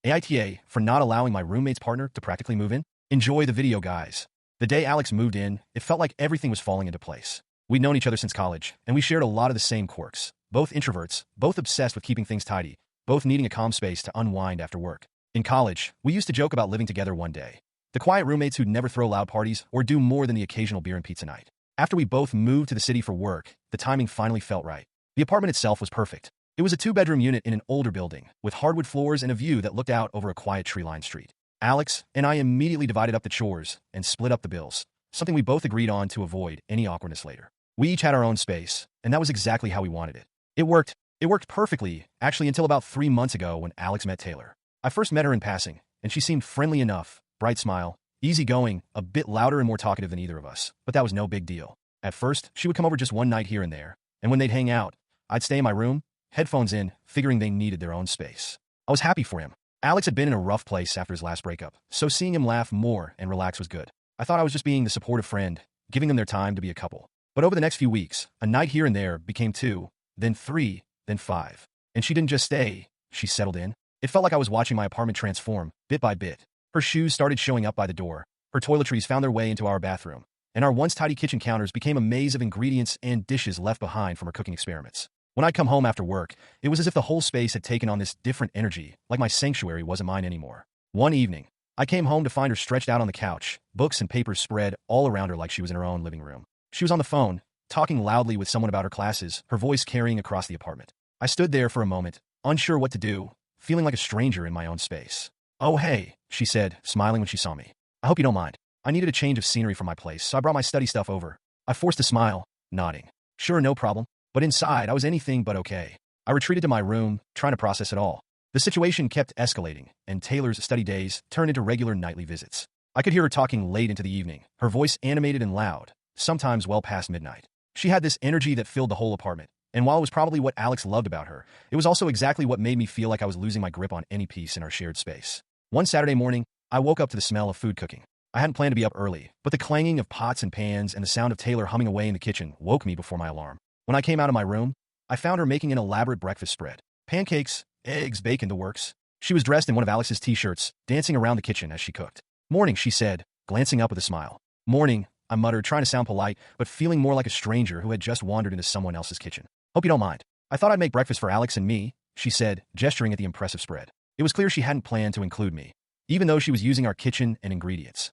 AITA for not allowing my roommate's partner to practically move in? Enjoy the video, guys. The day Alex moved in, it felt like everything was falling into place. We'd known each other since college, and we shared a lot of the same quirks. Both introverts, both obsessed with keeping things tidy, both needing a calm space to unwind after work. In college, we used to joke about living together one day. The quiet roommates who'd never throw loud parties or do more than the occasional beer and pizza night. After we both moved to the city for work, the timing finally felt right. The apartment itself was perfect. It was a 2-bedroom unit in an older building, with hardwood floors and a view that looked out over a quiet tree-lined street. Alex and I immediately divided up the chores and split up the bills, something we both agreed on to avoid any awkwardness later. We each had our own space, and that was exactly how we wanted it. It worked. It worked perfectly, actually, until about 3 months ago when Alex met Taylor. I first met her in passing, and she seemed friendly enough, bright smile, easygoing, a bit louder and more talkative than either of us, but that was no big deal. At first, she would come over just one night here and there, and when they'd hang out, I'd stay in my room, headphones in, figuring they needed their own space. I was happy for him. Alex had been in a rough place after his last breakup, so seeing him laugh more and relax was good. I thought I was just being the supportive friend, giving them their time to be a couple. But over the next few weeks, a night here and there became 2, then 3, then 5. And she didn't just stay, she settled in. It felt like I was watching my apartment transform, bit by bit. Her shoes started showing up by the door, her toiletries found their way into our bathroom, and our once tidy kitchen counters became a maze of ingredients and dishes left behind from her cooking experiments. When I'd come home after work, it was as if the whole space had taken on this different energy, like my sanctuary wasn't mine anymore. One evening, I came home to find her stretched out on the couch, books and papers spread all around her like she was in her own living room. She was on the phone, talking loudly with someone about her classes, her voice carrying across the apartment. I stood there for a moment, unsure what to do, feeling like a stranger in my own space. "Oh, hey," she said, smiling when she saw me. "I hope you don't mind. I needed a change of scenery from my place, so I brought my study stuff over." I forced a smile, nodding. "Sure, no problem." But inside, I was anything but okay. I retreated to my room, trying to process it all. The situation kept escalating, and Taylor's study days turned into regular nightly visits. I could hear her talking late into the evening, her voice animated and loud, sometimes well past midnight. She had this energy that filled the whole apartment, and while it was probably what Alex loved about her, it was also exactly what made me feel like I was losing my grip on any piece in our shared space. One Saturday morning, I woke up to the smell of food cooking. I hadn't planned to be up early, but the clanging of pots and pans and the sound of Taylor humming away in the kitchen woke me before my alarm. When I came out of my room, I found her making an elaborate breakfast spread. Pancakes, eggs, bacon, the works. She was dressed in one of Alex's t-shirts, dancing around the kitchen as she cooked. "Morning," she said, glancing up with a smile. "Morning," I muttered, trying to sound polite, but feeling more like a stranger who had just wandered into someone else's kitchen. "Hope you don't mind. I thought I'd make breakfast for Alex and me," she said, gesturing at the impressive spread. It was clear she hadn't planned to include me, even though she was using our kitchen and ingredients.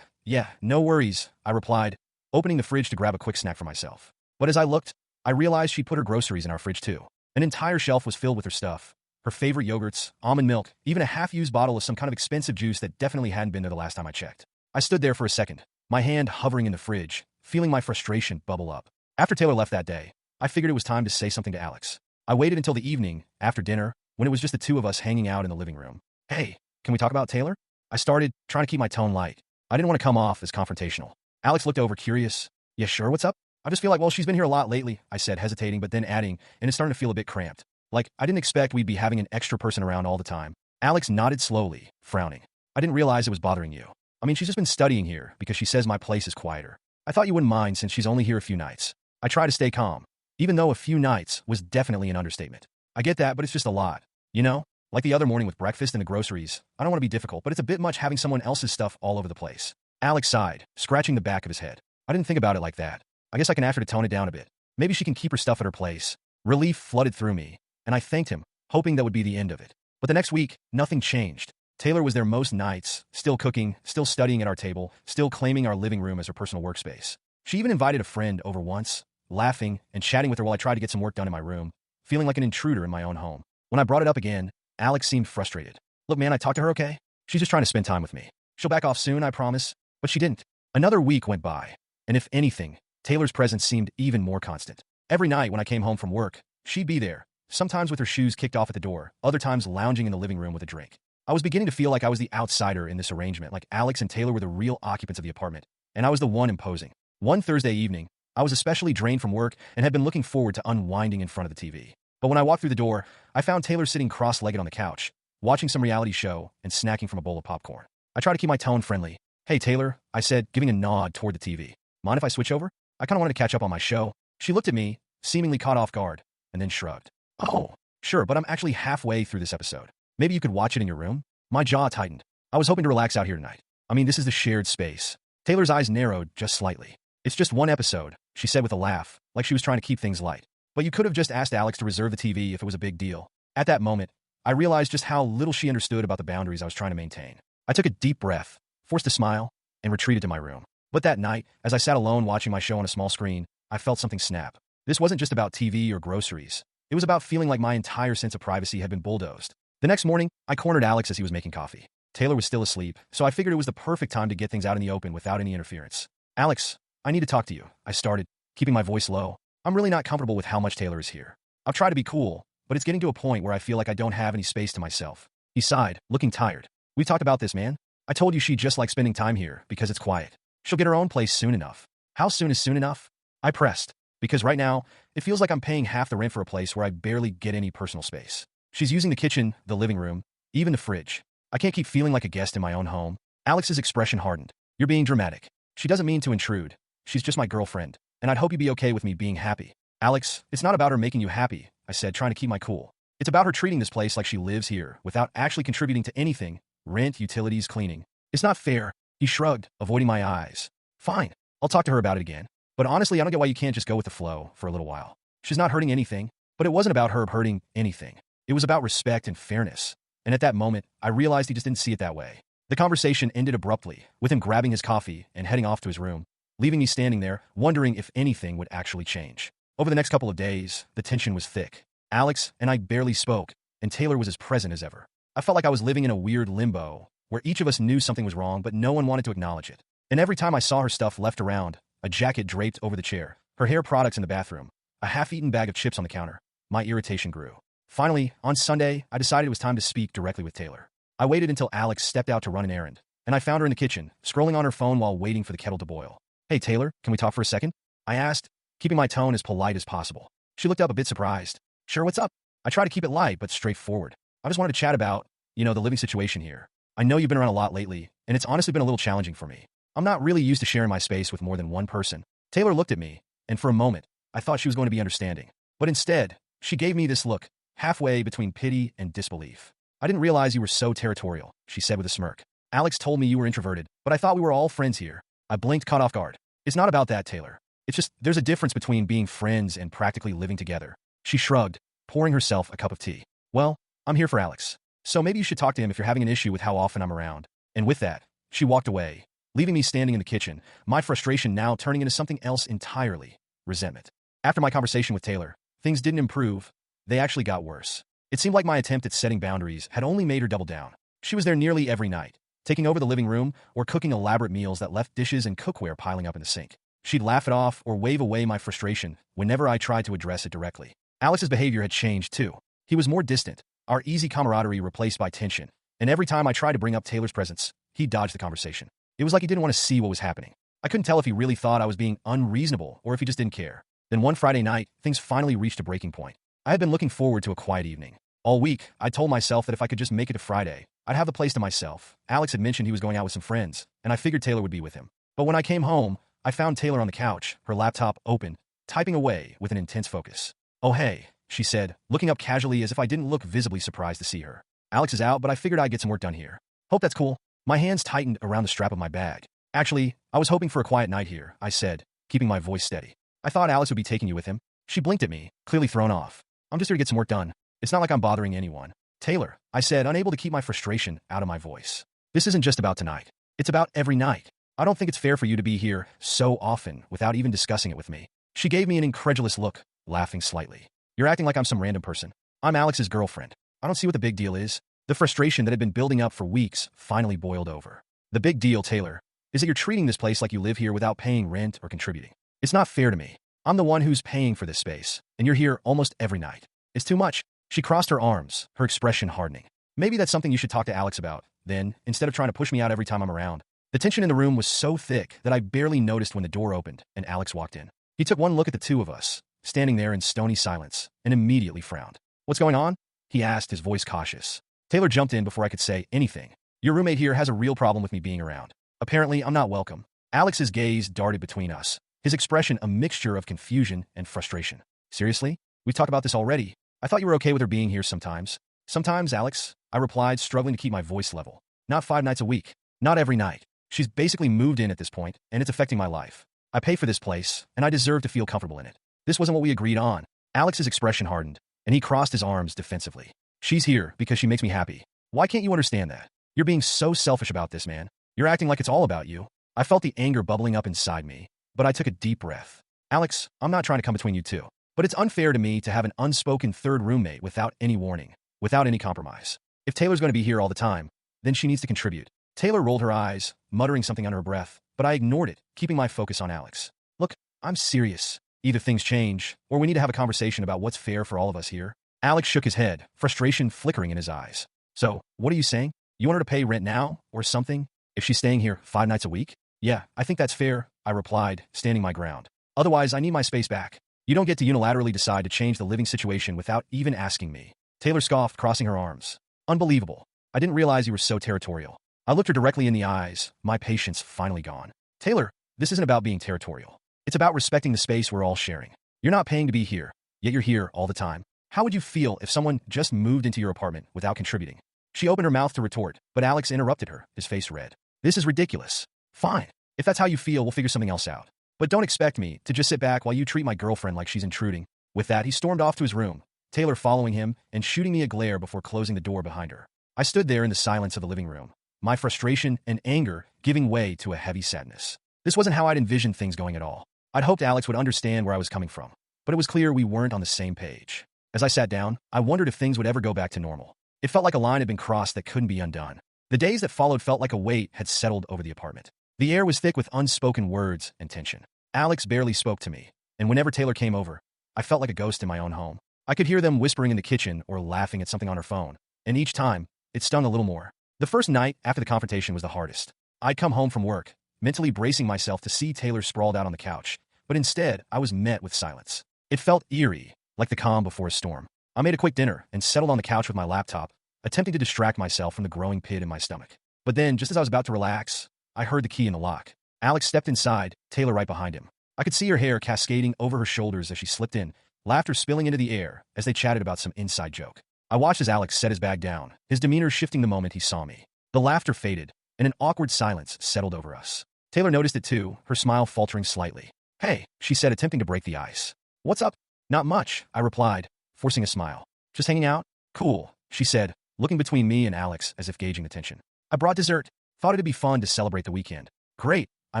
Yeah, no worries," I replied, opening the fridge to grab a quick snack for myself. But as I looked, I realized she'd put her groceries in our fridge too. An entire shelf was filled with her stuff. Her favorite yogurts, almond milk, even a half-used bottle of some kind of expensive juice that definitely hadn't been there the last time I checked. I stood there for a second, my hand hovering in the fridge, feeling my frustration bubble up. After Taylor left that day, I figured it was time to say something to Alex. I waited until the evening, after dinner, when it was just the two of us hanging out in the living room. "Hey, can we talk about Taylor?" I started, trying to keep my tone light. I didn't want to come off as confrontational. Alex looked over, curious. "Yeah, sure, what's up?" "I just feel like, well, she's been here a lot lately," I said, hesitating, but then adding, "and it's starting to feel a bit cramped. Like, I didn't expect we'd be having an extra person around all the time." Alex nodded slowly, frowning. "I didn't realize it was bothering you. I mean, she's just been studying here because she says my place is quieter. I thought you wouldn't mind since she's only here a few nights." I try to stay calm, even though a few nights was definitely an understatement. "I get that, but it's just a lot. You know? Like the other morning with breakfast and the groceries. I don't want to be difficult, but it's a bit much having someone else's stuff all over the place." Alex sighed, scratching the back of his head. "I didn't think about it like that. I guess I can ask her to tone it down a bit. Maybe she can keep her stuff at her place." Relief flooded through me, and I thanked him, hoping that would be the end of it. But the next week, nothing changed. Taylor was there most nights, still cooking, still studying at our table, still claiming our living room as her personal workspace. She even invited a friend over once, laughing and chatting with her while I tried to get some work done in my room, feeling like an intruder in my own home. When I brought it up again, Alex seemed frustrated. "Look, man, I talked to her, okay? She's just trying to spend time with me. She'll back off soon, I promise." But she didn't. Another week went by, and if anything, Taylor's presence seemed even more constant. Every night when I came home from work, she'd be there, sometimes with her shoes kicked off at the door, other times lounging in the living room with a drink. I was beginning to feel like I was the outsider in this arrangement, like Alex and Taylor were the real occupants of the apartment, and I was the one imposing. One Thursday evening, I was especially drained from work and had been looking forward to unwinding in front of the TV. But when I walked through the door, I found Taylor sitting cross-legged on the couch, watching some reality show and snacking from a bowl of popcorn. I tried to keep my tone friendly. "Hey, Taylor," I said, giving a nod toward the TV. "Mind if I switch over? I kind of wanted to catch up on my show." She looked at me, seemingly caught off guard, and then shrugged. "Oh, sure, but I'm actually halfway through this episode." Maybe you could watch it in your room? My jaw tightened. I was hoping to relax out here tonight. I mean, this is the shared space. Taylor's eyes narrowed just slightly. It's just one episode, she said with a laugh, like she was trying to keep things light. But you could have just asked Alex to reserve the TV if it was a big deal. At that moment, I realized just how little she understood about the boundaries I was trying to maintain. I took a deep breath, forced a smile, and retreated to my room. But that night, as I sat alone watching my show on a small screen, I felt something snap. This wasn't just about TV or groceries. It was about feeling like my entire sense of privacy had been bulldozed. The next morning, I cornered Alex as he was making coffee. Taylor was still asleep, so I figured it was the perfect time to get things out in the open without any interference. Alex, I need to talk to you, I started, keeping my voice low. I'm really not comfortable with how much Taylor is here. I'll try to be cool, but it's getting to a point where I feel like I don't have any space to myself. He sighed, looking tired. We've talked about this, man. I told you she just likes spending time here because it's quiet. She'll get her own place soon enough. How soon is soon enough? I pressed, because right now, it feels like I'm paying half the rent for a place where I barely get any personal space. She's using the kitchen, the living room, even the fridge. I can't keep feeling like a guest in my own home. Alex's expression hardened. You're being dramatic. She doesn't mean to intrude. She's just my girlfriend, and I'd hope you'd be okay with me being happy. Alex, it's not about her making you happy, I said, trying to keep my cool. It's about her treating this place like she lives here without actually contributing to anything. Rent, utilities, cleaning. It's not fair. He shrugged, avoiding my eyes. Fine. I'll talk to her about it again. But honestly, I don't get why you can't just go with the flow for a little while. She's not hurting anything, but it wasn't about her hurting anything. It was about respect and fairness. And at that moment, I realized he just didn't see it that way. The conversation ended abruptly, with him grabbing his coffee and heading off to his room, leaving me standing there, wondering if anything would actually change. Over the next couple of days, the tension was thick. Alex and I barely spoke, and Taylor was as present as ever. I felt like I was living in a weird limbo, where each of us knew something was wrong, but no one wanted to acknowledge it. And every time I saw her stuff left around, a jacket draped over the chair, her hair products in the bathroom, a half-eaten bag of chips on the counter, my irritation grew. Finally, on Sunday, I decided it was time to speak directly with Taylor. I waited until Alex stepped out to run an errand, and I found her in the kitchen, scrolling on her phone while waiting for the kettle to boil. Hey, Taylor, can we talk for a second? I asked, keeping my tone as polite as possible. She looked up a bit surprised. Sure, what's up? I try to keep it light but straightforward. I just wanted to chat about, the living situation here. I know you've been around a lot lately, and it's honestly been a little challenging for me. I'm not really used to sharing my space with more than one person. Taylor looked at me, and for a moment, I thought she was going to be understanding. But instead, she gave me this look, halfway between pity and disbelief. I didn't realize you were so territorial, she said with a smirk. Alex told me you were introverted, but I thought we were all friends here. I blinked, caught off guard. It's not about that, Taylor. It's just, there's a difference between being friends and practically living together. She shrugged, pouring herself a cup of tea. Well, I'm here for Alex. So maybe you should talk to him if you're having an issue with how often I'm around. And with that, she walked away, leaving me standing in the kitchen, my frustration now turning into something else entirely, resentment. After my conversation with Taylor, things didn't improve. They actually got worse. It seemed like my attempt at setting boundaries had only made her double down. She was there nearly every night, taking over the living room or cooking elaborate meals that left dishes and cookware piling up in the sink. She'd laugh it off or wave away my frustration whenever I tried to address it directly. Alex's behavior had changed too. He was more distant, our easy camaraderie replaced by tension, and every time I tried to bring up Taylor's presence, he dodged the conversation. It was like he didn't want to see what was happening. I couldn't tell if he really thought I was being unreasonable or if he just didn't care. Then one Friday night, things finally reached a breaking point. I had been looking forward to a quiet evening. All week, I told myself that if I could just make it to Friday, I'd have the place to myself. Alex had mentioned he was going out with some friends, and I figured Taylor would be with him. But when I came home, I found Taylor on the couch, her laptop open, typing away with an intense focus. Oh hey, she said, looking up casually as if I didn't look visibly surprised to see her. Alex is out, but I figured I'd get some work done here. Hope that's cool. My hands tightened around the strap of my bag. Actually, I was hoping for a quiet night here, I said, keeping my voice steady. I thought Alex would be taking you with him. She blinked at me, clearly thrown off. I'm just here to get some work done. It's not like I'm bothering anyone. Taylor, I said, unable to keep my frustration out of my voice. This isn't just about tonight. It's about every night. I don't think it's fair for you to be here so often without even discussing it with me. She gave me an incredulous look, laughing slightly. You're acting like I'm some random person. I'm Alex's girlfriend. I don't see what the big deal is. The frustration that had been building up for weeks finally boiled over. The big deal, Taylor, is that you're treating this place like you live here without paying rent or contributing. It's not fair to me. I'm the one who's paying for this space, and you're here almost every night. It's too much. She crossed her arms, her expression hardening. Maybe that's something you should talk to Alex about, then, instead of trying to push me out every time I'm around. The tension in the room was so thick that I barely noticed when the door opened and Alex walked in. He took one look at the two of us, standing there in stony silence, and immediately frowned. What's going on? He asked, his voice cautious. Taylor jumped in before I could say anything. Your roommate here has a real problem with me being around. Apparently, I'm not welcome. Alex's gaze darted between us, his expression a mixture of confusion and frustration. Seriously? We've talked about this already. I thought you were okay with her being here sometimes. Sometimes, Alex, I replied, struggling to keep my voice level. Not 5 nights a week. Not every night. She's basically moved in at this point, and it's affecting my life. I pay for this place, and I deserve to feel comfortable in it. This wasn't what we agreed on. Alex's expression hardened, and he crossed his arms defensively. She's here because she makes me happy. Why can't you understand that? You're being so selfish about this, man. You're acting like it's all about you. I felt the anger bubbling up inside me, but I took a deep breath. Alex, I'm not trying to come between you two, but it's unfair to me to have an unspoken third roommate without any warning, without any compromise. If Taylor's going to be here all the time, then she needs to contribute. Taylor rolled her eyes, muttering something under her breath, but I ignored it, keeping my focus on Alex. Look, I'm serious. Either things change, or we need to have a conversation about what's fair for all of us here. Alex shook his head, frustration flickering in his eyes. So, what are you saying? You want her to pay rent now, or something? If she's staying here 5 nights a week? Yeah, I think that's fair, I replied, standing my ground. Otherwise, I need my space back. You don't get to unilaterally decide to change the living situation without even asking me. Taylor scoffed, crossing her arms. Unbelievable. I didn't realize you were so territorial. I looked her directly in the eyes, my patience finally gone. Taylor, this isn't about being territorial. It's about respecting the space we're all sharing. You're not paying to be here, yet you're here all the time. How would you feel if someone just moved into your apartment without contributing? She opened her mouth to retort, but Alex interrupted her, his face red. This is ridiculous. Fine. If that's how you feel, we'll figure something else out. But don't expect me to just sit back while you treat my girlfriend like she's intruding. With that, he stormed off to his room, Taylor following him and shooting me a glare before closing the door behind her. I stood there in the silence of the living room, my frustration and anger giving way to a heavy sadness. This wasn't how I'd envisioned things going at all. I'd hoped Alex would understand where I was coming from, but it was clear we weren't on the same page. As I sat down, I wondered if things would ever go back to normal. It felt like a line had been crossed that couldn't be undone. The days that followed felt like a weight had settled over the apartment. The air was thick with unspoken words and tension. Alex barely spoke to me, and whenever Taylor came over, I felt like a ghost in my own home. I could hear them whispering in the kitchen or laughing at something on her phone, and each time, it stung a little more. The first night after the confrontation was the hardest. I'd come home from work, mentally bracing myself to see Taylor sprawled out on the couch, but instead, I was met with silence. It felt eerie, like the calm before a storm. I made a quick dinner and settled on the couch with my laptop, attempting to distract myself from the growing pit in my stomach. But then, just as I was about to relax, I heard the key in the lock. Alex stepped inside, Taylor right behind him. I could see her hair cascading over her shoulders as she slipped in, laughter spilling into the air as they chatted about some inside joke. I watched as Alex set his bag down, his demeanor shifting the moment he saw me. The laughter faded, and an awkward silence settled over us. Taylor noticed it too, her smile faltering slightly. Hey, she said, attempting to break the ice. What's up? Not much, I replied, forcing a smile. Just hanging out? Cool, she said, looking between me and Alex as if gauging the tension. I brought dessert. Thought it'd be fun to celebrate the weekend. Great, I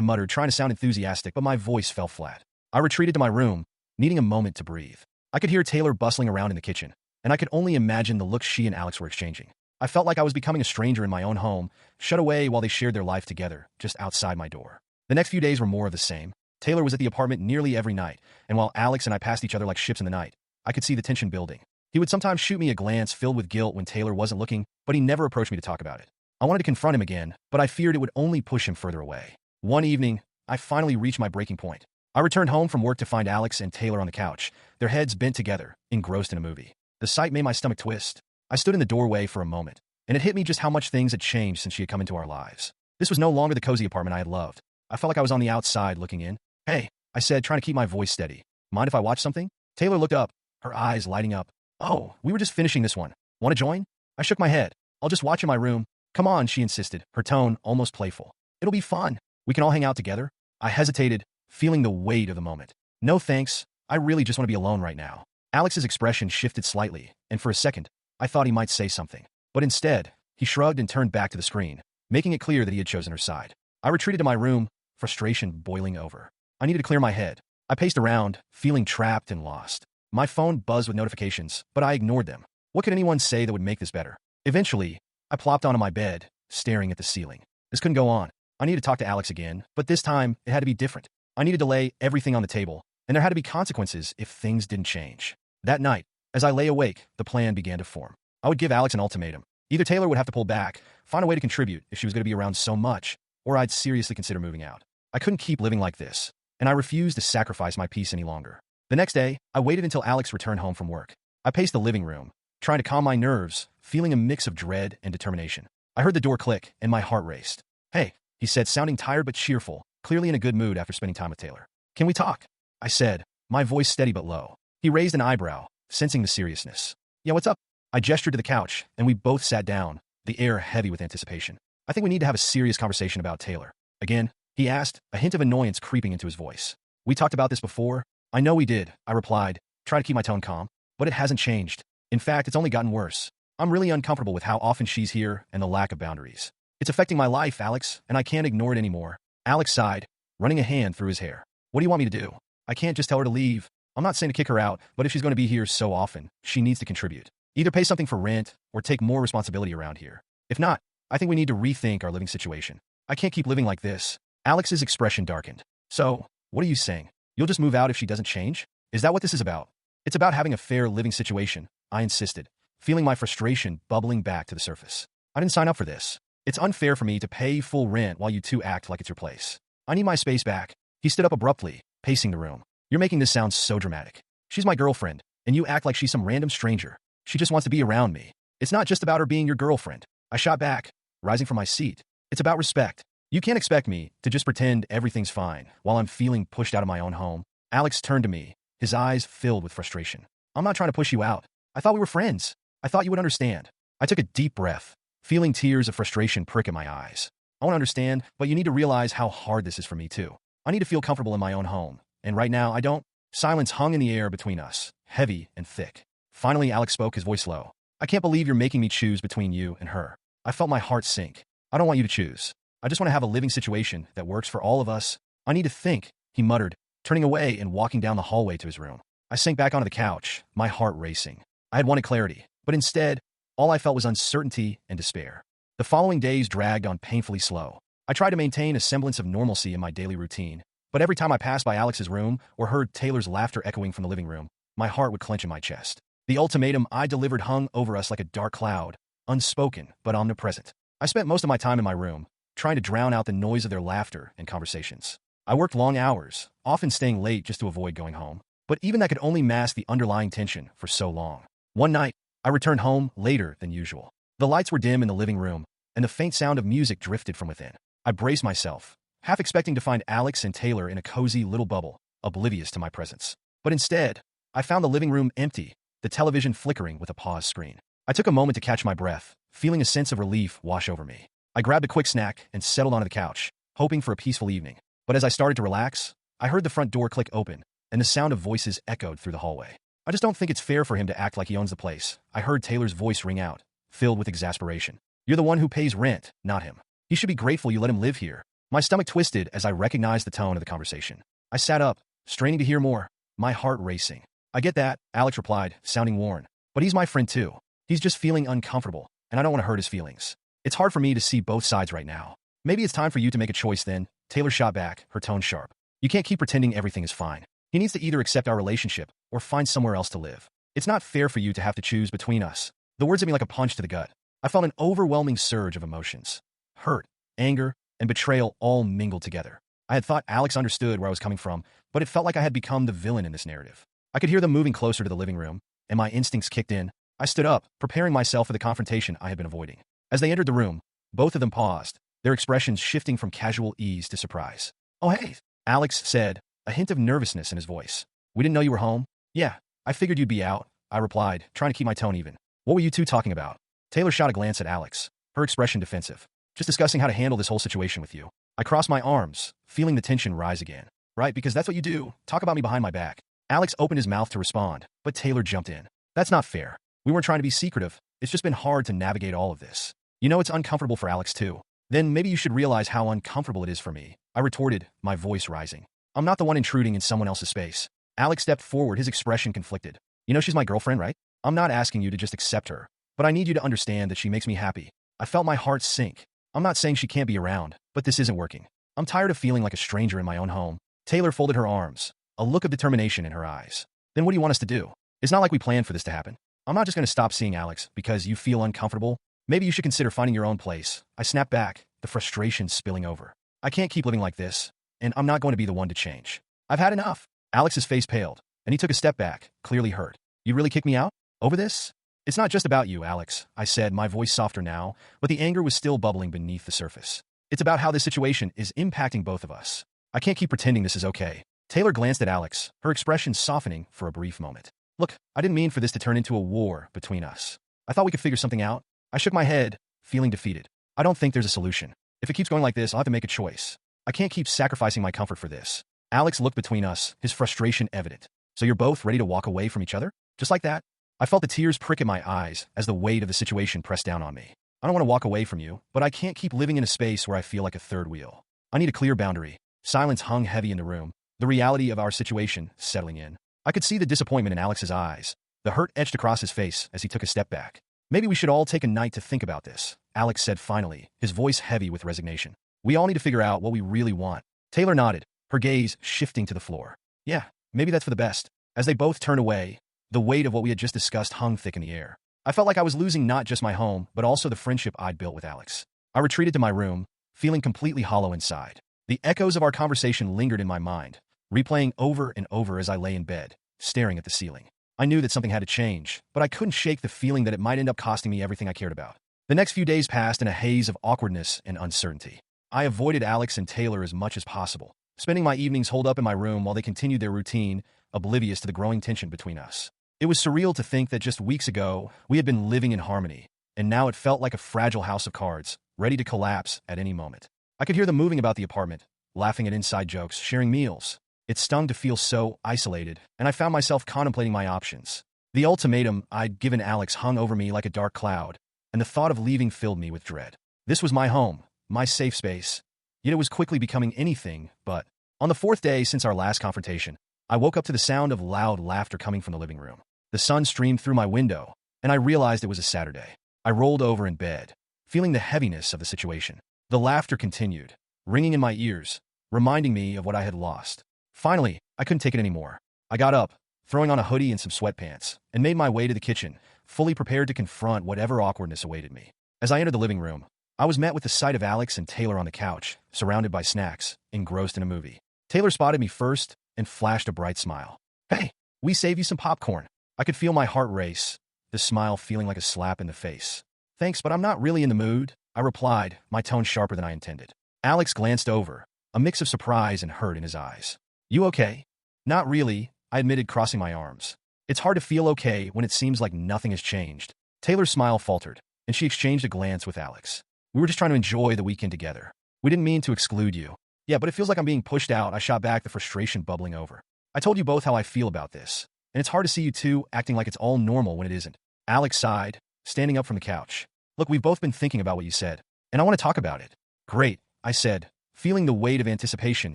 muttered, trying to sound enthusiastic, but my voice fell flat. I retreated to my room, needing a moment to breathe. I could hear Taylor bustling around in the kitchen, and I could only imagine the looks she and Alex were exchanging. I felt like I was becoming a stranger in my own home, shut away while they shared their life together, just outside my door. The next few days were more of the same. Taylor was at the apartment nearly every night, and while Alex and I passed each other like ships in the night, I could see the tension building. He would sometimes shoot me a glance filled with guilt when Taylor wasn't looking, but he never approached me to talk about it. I wanted to confront him again, but I feared it would only push him further away. One evening, I finally reached my breaking point. I returned home from work to find Alex and Taylor on the couch, their heads bent together, engrossed in a movie. The sight made my stomach twist. I stood in the doorway for a moment, and it hit me just how much things had changed since she had come into our lives. This was no longer the cozy apartment I had loved. I felt like I was on the outside looking in. Hey, I said, trying to keep my voice steady. Mind if I watch something? Taylor looked up, her eyes lighting up. Oh, we were just finishing this one. Want to join? I shook my head. I'll just watch in my room. Come on, she insisted, her tone almost playful. It'll be fun. We can all hang out together. I hesitated, feeling the weight of the moment. No thanks. I really just want to be alone right now. Alex's expression shifted slightly, and for a second, I thought he might say something. But instead, he shrugged and turned back to the screen, making it clear that he had chosen her side. I retreated to my room, frustration boiling over. I needed to clear my head. I paced around, feeling trapped and lost. My phone buzzed with notifications, but I ignored them. What could anyone say that would make this better? Eventually, I plopped onto my bed, staring at the ceiling. This couldn't go on. I needed to talk to Alex again, but this time, it had to be different. I needed to lay everything on the table, and there had to be consequences if things didn't change. That night, as I lay awake, the plan began to form. I would give Alex an ultimatum. Either Taylor would have to pull back, find a way to contribute if she was going to be around so much, or I'd seriously consider moving out. I couldn't keep living like this, and I refused to sacrifice my peace any longer. The next day, I waited until Alex returned home from work. I paced the living room, trying to calm my nerves, feeling a mix of dread and determination. I heard the door click, and my heart raced. Hey, he said, sounding tired but cheerful, clearly in a good mood after spending time with Taylor. Can we talk? I said, my voice steady but low. He raised an eyebrow, sensing the seriousness. Yeah, what's up? I gestured to the couch, and we both sat down, the air heavy with anticipation. I think we need to have a serious conversation about Taylor. Again, he asked, a hint of annoyance creeping into his voice. We talked about this before. I know we did, I replied, trying to keep my tone calm. But it hasn't changed. In fact, it's only gotten worse. I'm really uncomfortable with how often she's here and the lack of boundaries. It's affecting my life, Alex, and I can't ignore it anymore. Alex sighed, running a hand through his hair. What do you want me to do? I can't just tell her to leave. I'm not saying to kick her out, but if she's going to be here so often, she needs to contribute. Either pay something for rent or take more responsibility around here. If not, I think we need to rethink our living situation. I can't keep living like this. Alex's expression darkened. So, what are you saying? You'll just move out if she doesn't change? Is that what this is about? It's about having a fair living situation, I insisted, feeling my frustration bubbling back to the surface. I didn't sign up for this. It's unfair for me to pay full rent while you two act like it's your place. I need my space back. He stood up abruptly, pacing the room. You're making this sound so dramatic. She's my girlfriend, and you act like she's some random stranger. She just wants to be around me. It's not just about her being your girlfriend. I shot back, rising from my seat. It's about respect. You can't expect me to just pretend everything's fine while I'm feeling pushed out of my own home. Alex turned to me, his eyes filled with frustration. I'm not trying to push you out. I thought we were friends. I thought you would understand. I took a deep breath, feeling tears of frustration prick at my eyes. I want to understand, but you need to realize how hard this is for me too. I need to feel comfortable in my own home, and right now I don't. Silence hung in the air between us, heavy and thick. Finally, Alex spoke, his voice low. I can't believe you're making me choose between you and her. I felt my heart sink. I don't want you to choose. I just want to have a living situation that works for all of us. I need to think, he muttered, turning away and walking down the hallway to his room. I sank back onto the couch, my heart racing. I had wanted clarity, but instead, all I felt was uncertainty and despair. The following days dragged on painfully slow. I tried to maintain a semblance of normalcy in my daily routine, but every time I passed by Alex's room or heard Taylor's laughter echoing from the living room, my heart would clench in my chest. The ultimatum I delivered hung over us like a dark cloud, unspoken but omnipresent. I spent most of my time in my room, trying to drown out the noise of their laughter and conversations. I worked long hours, often staying late just to avoid going home, but even that could only mask the underlying tension for so long. One night, I returned home later than usual. The lights were dim in the living room, and the faint sound of music drifted from within. I braced myself, half expecting to find Alex and Taylor in a cozy little bubble, oblivious to my presence. But instead, I found the living room empty, the television flickering with a pause screen. I took a moment to catch my breath, feeling a sense of relief wash over me. I grabbed a quick snack and settled onto the couch, hoping for a peaceful evening. But as I started to relax, I heard the front door click open, and the sound of voices echoed through the hallway. I just don't think it's fair for him to act like he owns the place. I heard Taylor's voice ring out, filled with exasperation. You're the one who pays rent, not him. He should be grateful you let him live here. My stomach twisted as I recognized the tone of the conversation. I sat up, straining to hear more, my heart racing. I get that, Alex replied, sounding worn. But he's my friend too. He's just feeling uncomfortable, and I don't want to hurt his feelings. It's hard for me to see both sides right now. Maybe it's time for you to make a choice then. Taylor shot back, her tone sharp. You can't keep pretending everything is fine. He needs to either accept our relationship or find somewhere else to live. It's not fair for you to have to choose between us. The words hit me like a punch to the gut. I felt an overwhelming surge of emotions. Hurt, anger, and betrayal all mingled together. I had thought Alex understood where I was coming from, but it felt like I had become the villain in this narrative. I could hear them moving closer to the living room, and my instincts kicked in. I stood up, preparing myself for the confrontation I had been avoiding. As they entered the room, both of them paused, their expressions shifting from casual ease to surprise. Oh, hey, Alex said, a hint of nervousness in his voice. We didn't know you were home. Yeah, I figured you'd be out, I replied, trying to keep my tone even. What were you two talking about? Taylor shot a glance at Alex, her expression defensive. Just discussing how to handle this whole situation with you. I crossed my arms, feeling the tension rise again. Right, because that's what you do. Talk about me behind my back. Alex opened his mouth to respond, but Taylor jumped in. That's not fair. We weren't trying to be secretive. It's just been hard to navigate all of this. You know it's uncomfortable for Alex too. Then maybe you should realize how uncomfortable it is for me. I retorted, my voice rising. I'm not the one intruding in someone else's space. Alex stepped forward, his expression conflicted. You know she's my girlfriend, right? I'm not asking you to just accept her, but I need you to understand that she makes me happy. I felt my heart sink. I'm not saying she can't be around, but this isn't working. I'm tired of feeling like a stranger in my own home. Taylor folded her arms, a look of determination in her eyes. Then what do you want us to do? It's not like we planned for this to happen. I'm not just going to stop seeing Alex because you feel uncomfortable. Maybe you should consider finding your own place. I snapped back, the frustration spilling over. I can't keep living like this, and I'm not going to be the one to change. I've had enough. Alex's face paled, and he took a step back, clearly hurt. You really kicked me out? Over this? It's not just about you, Alex, I said, my voice softer now, but the anger was still bubbling beneath the surface. It's about how this situation is impacting both of us. I can't keep pretending this is okay. Taylor glanced at Alex, her expression softening for a brief moment. Look, I didn't mean for this to turn into a war between us. I thought we could figure something out. I shook my head, feeling defeated. I don't think there's a solution. If it keeps going like this, I'll have to make a choice. I can't keep sacrificing my comfort for this. Alex looked between us, his frustration evident. So you're both ready to walk away from each other? Just like that? I felt the tears prick at my eyes as the weight of the situation pressed down on me. I don't want to walk away from you, but I can't keep living in a space where I feel like a third wheel. I need a clear boundary. Silence hung heavy in the room, the reality of our situation settling in. I could see the disappointment in Alex's eyes. The hurt etched across his face as he took a step back. Maybe we should all take a night to think about this, Alex said finally, his voice heavy with resignation. We all need to figure out what we really want. Taylor nodded, her gaze shifting to the floor. Yeah, maybe that's for the best. As they both turned away, the weight of what we had just discussed hung thick in the air. I felt like I was losing not just my home, but also the friendship I'd built with Alex. I retreated to my room, feeling completely hollow inside. The echoes of our conversation lingered in my mind, replaying over and over as I lay in bed, staring at the ceiling. I knew that something had to change, but I couldn't shake the feeling that it might end up costing me everything I cared about. The next few days passed in a haze of awkwardness and uncertainty. I avoided Alex and Taylor as much as possible, spending my evenings holed up in my room while they continued their routine, oblivious to the growing tension between us. It was surreal to think that just weeks ago, we had been living in harmony, and now it felt like a fragile house of cards, ready to collapse at any moment. I could hear them moving about the apartment, laughing at inside jokes, sharing meals. It stung to feel so isolated, and I found myself contemplating my options. The ultimatum I'd given Alex hung over me like a dark cloud, and the thought of leaving filled me with dread. This was my home, my safe space, yet it was quickly becoming anything but. On the fourth day since our last confrontation, I woke up to the sound of loud laughter coming from the living room. The sun streamed through my window, and I realized it was a Saturday. I rolled over in bed, feeling the heaviness of the situation. The laughter continued, ringing in my ears, reminding me of what I had lost. Finally, I couldn't take it anymore. I got up, throwing on a hoodie and some sweatpants, and made my way to the kitchen, fully prepared to confront whatever awkwardness awaited me. As I entered the living room, I was met with the sight of Alex and Taylor on the couch, surrounded by snacks, engrossed in a movie. Taylor spotted me first and flashed a bright smile. Hey, we saved you some popcorn. I could feel my heart race, the smile feeling like a slap in the face. Thanks, but I'm not really in the mood, I replied, my tone sharper than I intended. Alex glanced over, a mix of surprise and hurt in his eyes. You okay? Not really, I admitted, crossing my arms. It's hard to feel okay when it seems like nothing has changed. Taylor's smile faltered, and she exchanged a glance with Alex. We were just trying to enjoy the weekend together. We didn't mean to exclude you. Yeah, but it feels like I'm being pushed out, I shot back, the frustration bubbling over. I told you both how I feel about this, and it's hard to see you two acting like it's all normal when it isn't. Alex sighed, standing up from the couch. Look, we've both been thinking about what you said, and I want to talk about it. Great, I said, feeling the weight of anticipation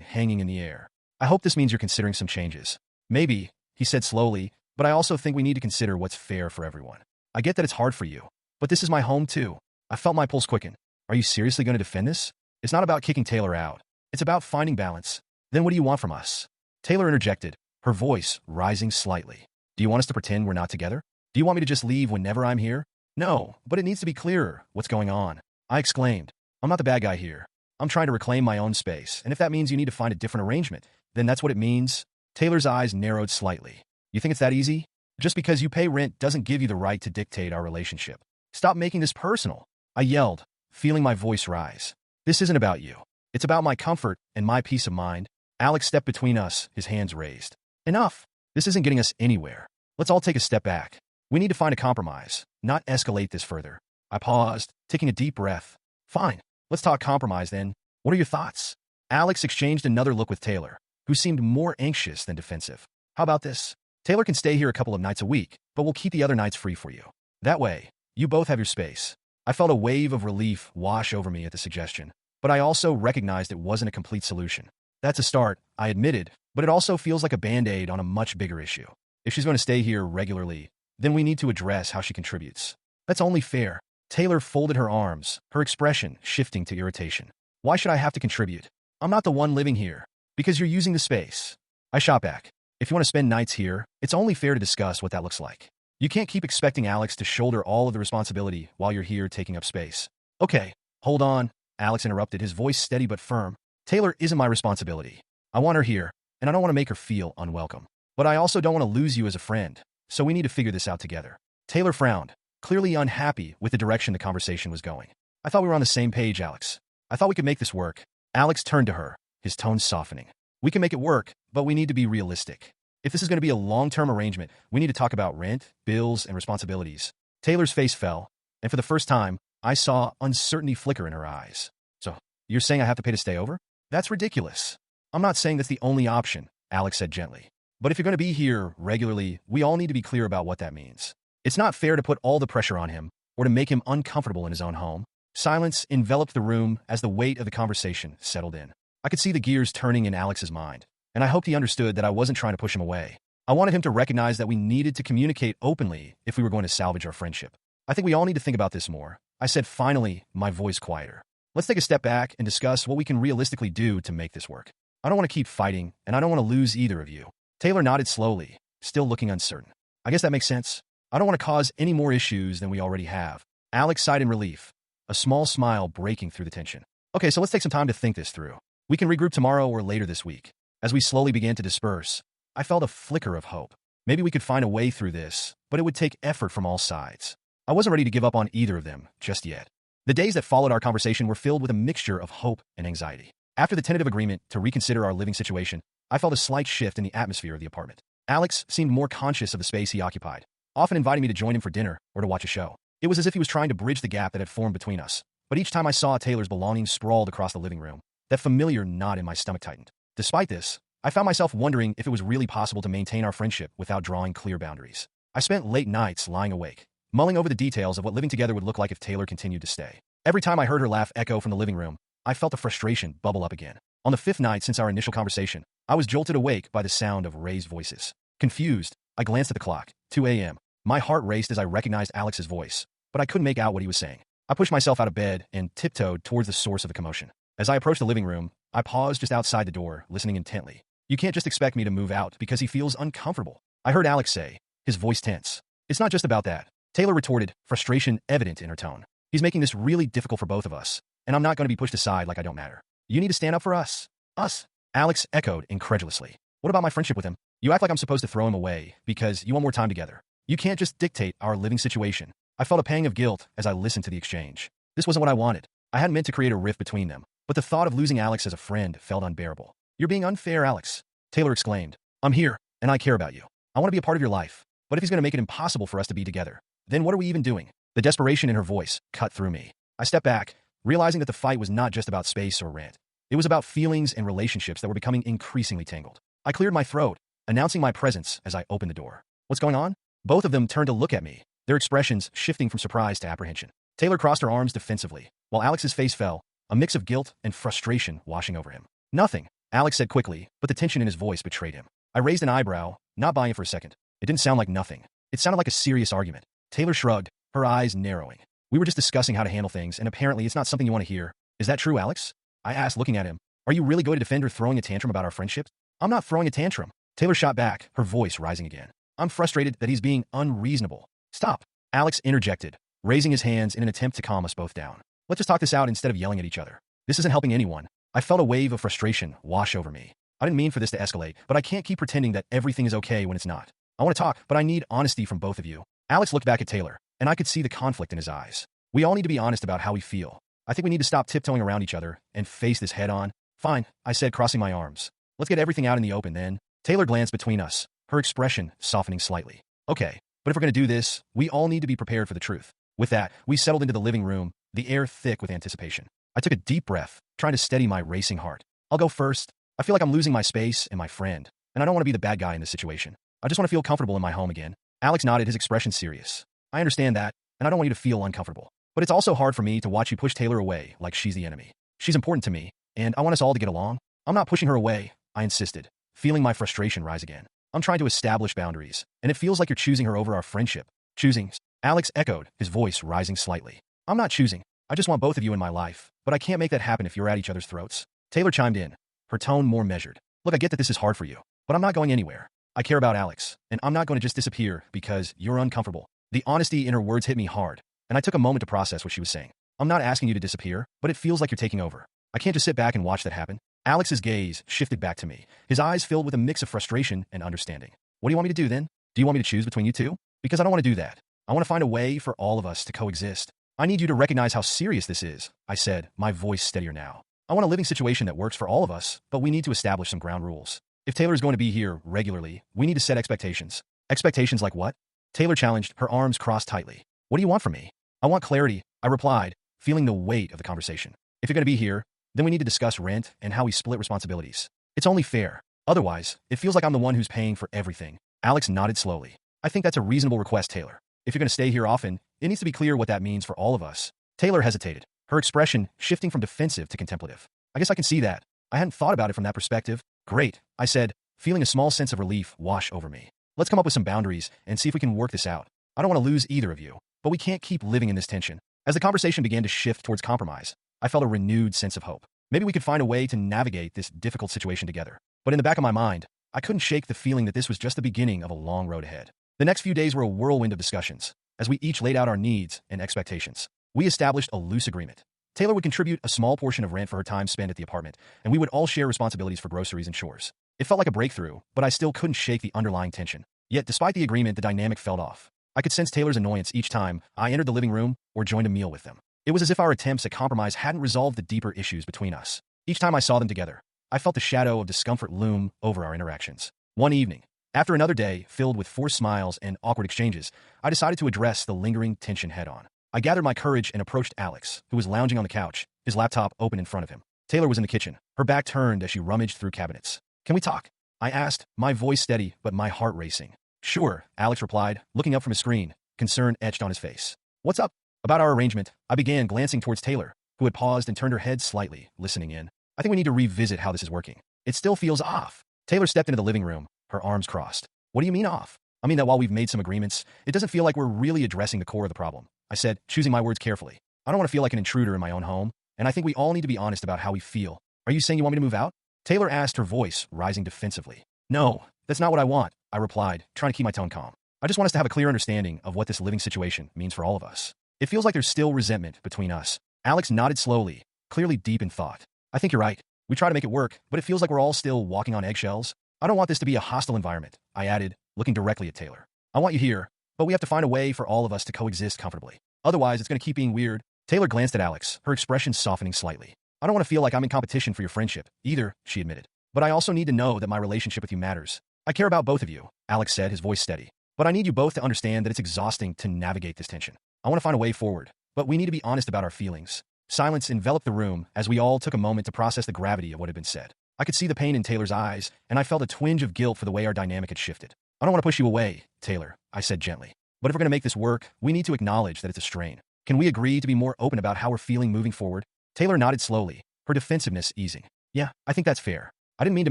hanging in the air. I hope this means you're considering some changes. Maybe, he said slowly, but I also think we need to consider what's fair for everyone. I get that it's hard for you, but this is my home too. I felt my pulse quicken. Are you seriously going to defend this? It's not about kicking Taylor out. It's about finding balance. Then what do you want from us? Taylor interjected, her voice rising slightly. Do you want us to pretend we're not together? Do you want me to just leave whenever I'm here? No, but it needs to be clearer what's going on. I exclaimed. I'm not the bad guy here. I'm trying to reclaim my own space, and if that means you need to find a different arrangement, then that's what it means. Taylor's eyes narrowed slightly. You think it's that easy? Just because you pay rent doesn't give you the right to dictate our relationship. Stop making this personal, I yelled, feeling my voice rise. This isn't about you. It's about my comfort and my peace of mind. Alex stepped between us, his hands raised. Enough. This isn't getting us anywhere. Let's all take a step back. We need to find a compromise, not escalate this further. I paused, taking a deep breath. Fine. Let's talk compromise then. What are your thoughts? Alex exchanged another look with Taylor, who seemed more anxious than defensive. How about this? Taylor can stay here a couple of nights a week, but we'll keep the other nights free for you. That way, you both have your space. I felt a wave of relief wash over me at the suggestion, but I also recognized it wasn't a complete solution. That's a start, I admitted, but it also feels like a band-aid on a much bigger issue. If she's going to stay here regularly, then we need to address how she contributes. That's only fair. Taylor folded her arms, her expression shifting to irritation. Why should I have to contribute? I'm not the one living here. Because you're using the space. I shot back. If you want to spend nights here, it's only fair to discuss what that looks like. You can't keep expecting Alex to shoulder all of the responsibility while you're here taking up space. Okay, hold on, Alex interrupted, his voice steady but firm. Taylor isn't my responsibility. I want her here, and I don't want to make her feel unwelcome. But I also don't want to lose you as a friend, so we need to figure this out together. Taylor frowned, clearly unhappy with the direction the conversation was going. I thought we were on the same page, Alex. I thought we could make this work. Alex turned to her, his tone softening. We can make it work, but we need to be realistic. If this is going to be a long-term arrangement, we need to talk about rent, bills, and responsibilities. Taylor's face fell, and for the first time, I saw uncertainty flicker in her eyes. So, you're saying I have to pay to stay over? That's ridiculous. I'm not saying that's the only option, Alex said gently. But if you're going to be here regularly, we all need to be clear about what that means. It's not fair to put all the pressure on him or to make him uncomfortable in his own home. Silence enveloped the room as the weight of the conversation settled in. I could see the gears turning in Alex's mind, and I hoped he understood that I wasn't trying to push him away. I wanted him to recognize that we needed to communicate openly if we were going to salvage our friendship. I think we all need to think about this more, I said finally, my voice quieter. Let's take a step back and discuss what we can realistically do to make this work. I don't want to keep fighting, and I don't want to lose either of you. Taylor nodded slowly, still looking uncertain. I guess that makes sense. I don't want to cause any more issues than we already have. Alex sighed in relief, a small smile breaking through the tension. Okay, so let's take some time to think this through. We can regroup tomorrow or later this week. As we slowly began to disperse, I felt a flicker of hope. Maybe we could find a way through this, but it would take effort from all sides. I wasn't ready to give up on either of them just yet. The days that followed our conversation were filled with a mixture of hope and anxiety. After the tentative agreement to reconsider our living situation, I felt a slight shift in the atmosphere of the apartment. Alex seemed more conscious of the space he occupied, often inviting me to join him for dinner or to watch a show. It was as if he was trying to bridge the gap that had formed between us. But each time I saw Taylor's belongings sprawled across the living room, that familiar knot in my stomach tightened. Despite this, I found myself wondering if it was really possible to maintain our friendship without drawing clear boundaries. I spent late nights lying awake, mulling over the details of what living together would look like if Taylor continued to stay. Every time I heard her laugh echo from the living room, I felt the frustration bubble up again. On the fifth night since our initial conversation, I was jolted awake by the sound of raised voices. Confused, I glanced at the clock. 2 a.m. My heart raced as I recognized Alex's voice, but I couldn't make out what he was saying. I pushed myself out of bed and tiptoed towards the source of the commotion. As I approached the living room, I paused just outside the door, listening intently. You can't just expect me to move out because he feels uncomfortable, I heard Alex say, his voice tense. It's not just about that, Taylor retorted, frustration evident in her tone. He's making this really difficult for both of us, and I'm not going to be pushed aside like I don't matter. You need to stand up for us. Us? Alex echoed incredulously. What about my friendship with him? You act like I'm supposed to throw him away because you want more time together. You can't just dictate our living situation. I felt a pang of guilt as I listened to the exchange. This wasn't what I wanted. I hadn't meant to create a rift between them, but the thought of losing Alex as a friend felt unbearable. You're being unfair, Alex, Taylor exclaimed. I'm here, and I care about you. I want to be a part of your life. But if he's going to make it impossible for us to be together, then what are we even doing? The desperation in her voice cut through me. I stepped back, realizing that the fight was not just about space or rent. It was about feelings and relationships that were becoming increasingly tangled. I cleared my throat, announcing my presence as I opened the door. What's going on? Both of them turned to look at me, their expressions shifting from surprise to apprehension. Taylor crossed her arms defensively, while Alex's face fell, a mix of guilt and frustration washing over him. Nothing, Alex said quickly, but the tension in his voice betrayed him. I raised an eyebrow, not buying it for a second. It didn't sound like nothing. It sounded like a serious argument. Taylor shrugged, her eyes narrowing. We were just discussing how to handle things, and apparently it's not something you want to hear. Is that true, Alex? I asked, looking at him. Are you really going to defend her throwing a tantrum about our friendship? I'm not throwing a tantrum. Taylor shot back, her voice rising again. I'm frustrated that he's being unreasonable. Stop, Alex interjected, raising his hands in an attempt to calm us both down. Let's just talk this out instead of yelling at each other. This isn't helping anyone. I felt a wave of frustration wash over me. I didn't mean for this to escalate, but I can't keep pretending that everything is okay when it's not. I want to talk, but I need honesty from both of you. Alex looked back at Taylor, and I could see the conflict in his eyes. We all need to be honest about how we feel. I think we need to stop tiptoeing around each other and face this head on. Fine, I said, crossing my arms. Let's get everything out in the open then. Taylor glanced between us, her expression softening slightly. Okay, but if we're going to do this, we all need to be prepared for the truth. With that, we settled into the living room, the air thick with anticipation. I took a deep breath, trying to steady my racing heart. I'll go first. I feel like I'm losing my space and my friend, and I don't want to be the bad guy in this situation. I just want to feel comfortable in my home again. Alex nodded, his expression serious. I understand that, and I don't want you to feel uncomfortable. But it's also hard for me to watch you push Taylor away like she's the enemy. She's important to me, and I want us all to get along. I'm not pushing her away, I insisted, feeling my frustration rise again. I'm trying to establish boundaries, and it feels like you're choosing her over our friendship. Choosing? Alex echoed, his voice rising slightly. I'm not choosing. I just want both of you in my life, but I can't make that happen if you're at each other's throats. Taylor chimed in, her tone more measured. Look, I get that this is hard for you, but I'm not going anywhere. I care about Alex, and I'm not going to just disappear because you're uncomfortable. The honesty in her words hit me hard, and I took a moment to process what she was saying. I'm not asking you to disappear, but it feels like you're taking over. I can't just sit back and watch that happen. Alex's gaze shifted back to me, his eyes filled with a mix of frustration and understanding. What do you want me to do then? Do you want me to choose between you two? Because I don't want to do that. I want to find a way for all of us to coexist. I need you to recognize how serious this is, I said, my voice steadier now. I want a living situation that works for all of us, but we need to establish some ground rules. If Taylor is going to be here regularly, we need to set expectations. Expectations like what? Taylor challenged, her arms crossed tightly. What do you want from me? I want clarity, I replied, feeling the weight of the conversation. If you're going to be here, then we need to discuss rent and how we split responsibilities. It's only fair. Otherwise, it feels like I'm the one who's paying for everything. Alex nodded slowly. I think that's a reasonable request, Taylor. If you're going to stay here often, it needs to be clear what that means for all of us. Taylor hesitated, her expression shifting from defensive to contemplative. I guess I can see that. I hadn't thought about it from that perspective. Great, I said, feeling a small sense of relief wash over me. Let's come up with some boundaries and see if we can work this out. I don't want to lose either of you, but we can't keep living in this tension. As the conversation began to shift towards compromise, I felt a renewed sense of hope. Maybe we could find a way to navigate this difficult situation together. But in the back of my mind, I couldn't shake the feeling that this was just the beginning of a long road ahead. The next few days were a whirlwind of discussions, as we each laid out our needs and expectations. We established a loose agreement. Taylor would contribute a small portion of rent for her time spent at the apartment, and we would all share responsibilities for groceries and chores. It felt like a breakthrough, but I still couldn't shake the underlying tension. Yet, despite the agreement, the dynamic fell off. I could sense Taylor's annoyance each time I entered the living room or joined a meal with them. It was as if our attempts at compromise hadn't resolved the deeper issues between us. Each time I saw them together, I felt the shadow of discomfort loom over our interactions. One evening, after another day filled with forced smiles and awkward exchanges, I decided to address the lingering tension head-on. I gathered my courage and approached Alex, who was lounging on the couch, his laptop open in front of him. Taylor was in the kitchen, her back turned as she rummaged through cabinets. "Can we talk?" I asked, my voice steady but my heart racing. "Sure," Alex replied, looking up from his screen, concern etched on his face. "What's up?" "About our arrangement," I began, glancing towards Taylor, who had paused and turned her head slightly, listening in. "I think we need to revisit how this is working. It still feels off." Taylor stepped into the living room, her arms crossed. "What do you mean off?" "I mean that while we've made some agreements, it doesn't feel like we're really addressing the core of the problem," I said, choosing my words carefully. "I don't want to feel like an intruder in my own home, and I think we all need to be honest about how we feel." "Are you saying you want me to move out?" Taylor asked, her voice rising defensively. "No, that's not what I want," I replied, trying to keep my tone calm. "I just want us to have a clear understanding of what this living situation means for all of us. It feels like there's still resentment between us." Alex nodded slowly, clearly deep in thought. "I think you're right. We try to make it work, but it feels like we're all still walking on eggshells. I don't want this to be a hostile environment," I added, looking directly at Taylor. "I want you here, but we have to find a way for all of us to coexist comfortably. Otherwise, it's going to keep being weird." Taylor glanced at Alex, her expression softening slightly. "I don't want to feel like I'm in competition for your friendship, either," she admitted. "But I also need to know that my relationship with you matters. I care about both of you," Alex said, his voice steady. "But I need you both to understand that it's exhausting to navigate this tension. I want to find a way forward, but we need to be honest about our feelings." Silence enveloped the room as we all took a moment to process the gravity of what had been said. I could see the pain in Taylor's eyes, and I felt a twinge of guilt for the way our dynamic had shifted. "I don't want to push you away, Taylor," I said gently. "But if we're going to make this work, we need to acknowledge that it's a strain. Can we agree to be more open about how we're feeling moving forward?" Taylor nodded slowly, her defensiveness easing. "Yeah, I think that's fair. I didn't mean to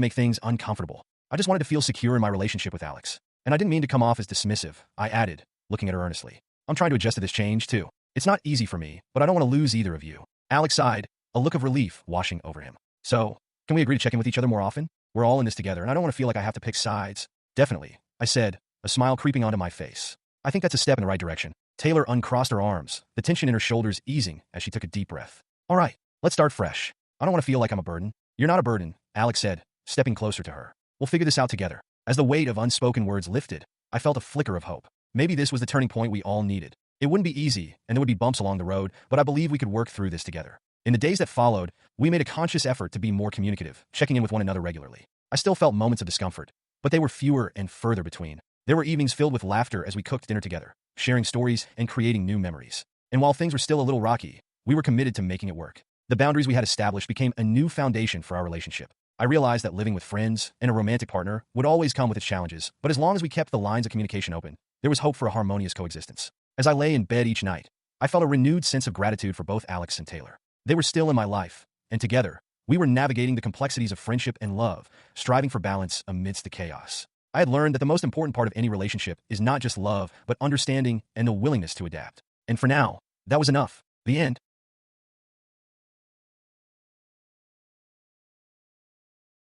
make things uncomfortable. I just wanted to feel secure in my relationship with Alex. And I didn't mean to come off as dismissive," I added, looking at her earnestly. "I'm trying to adjust to this change, too. It's not easy for me, but I don't want to lose either of you." Alex sighed, a look of relief washing over him. "So, can we agree to check in with each other more often? We're all in this together, and I don't want to feel like I have to pick sides." "Definitely," I said, a smile creeping onto my face. "I think that's a step in the right direction." Taylor uncrossed her arms, the tension in her shoulders easing as she took a deep breath. "All right, let's start fresh. I don't want to feel like I'm a burden." "You're not a burden," Alex said, stepping closer to her. "We'll figure this out together." As the weight of unspoken words lifted, I felt a flicker of hope. Maybe this was the turning point we all needed. It wouldn't be easy, and there would be bumps along the road, but I believe we could work through this together. In the days that followed, we made a conscious effort to be more communicative, checking in with one another regularly. I still felt moments of discomfort, but they were fewer and further between. There were evenings filled with laughter as we cooked dinner together, sharing stories and creating new memories. And while things were still a little rocky, we were committed to making it work. The boundaries we had established became a new foundation for our relationship. I realized that living with friends and a romantic partner would always come with its challenges, but as long as we kept the lines of communication open, there was hope for a harmonious coexistence. As I lay in bed each night, I felt a renewed sense of gratitude for both Alex and Taylor. They were still in my life, and together, we were navigating the complexities of friendship and love, striving for balance amidst the chaos. I had learned that the most important part of any relationship is not just love, but understanding and the willingness to adapt. And for now, that was enough. The end.